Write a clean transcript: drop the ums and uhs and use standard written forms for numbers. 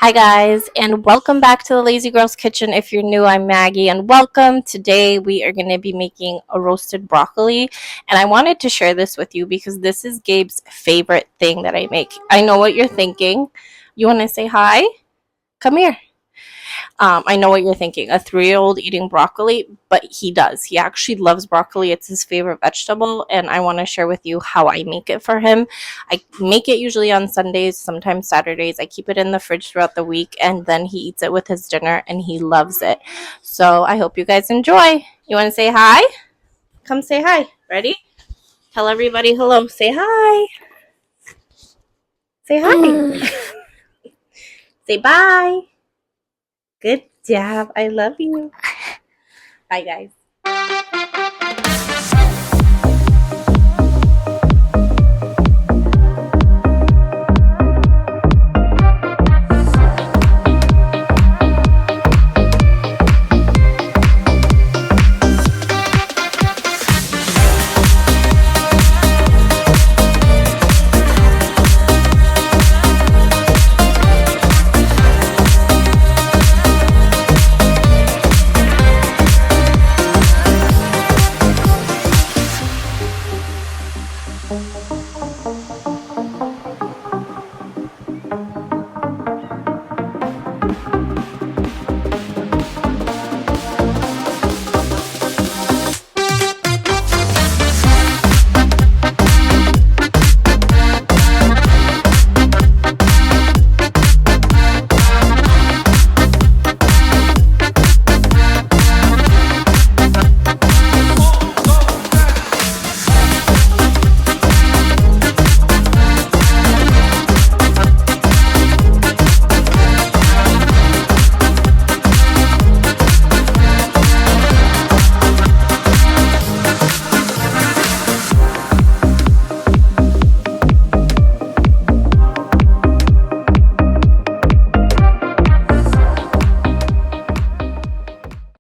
Hi, guys, and welcome back to the Lazy Girls Kitchen. If you're new, I'm Maggie, and welcome. Today, we are going to be making a roasted broccoli, and I wanted to share this with you because this is Gabe's favorite thing that I make. I know what you're thinking. You want to say hi? Come here. I know what you're thinking. A 3 year old eating broccoli, but he does. He actually loves broccoli. It's his favorite vegetable, and I want to share with you how I make it for him. I make it usually on Sundays, sometimes Saturdays. I keep it in the fridge throughout the week, and then he eats it with his dinner, and he loves it. So I hope you guys enjoy. You want to say hi? Come say hi. Ready? Tell everybody hello. Say hi. Say hi. Say bye. Good job. I love you. Bye, guys.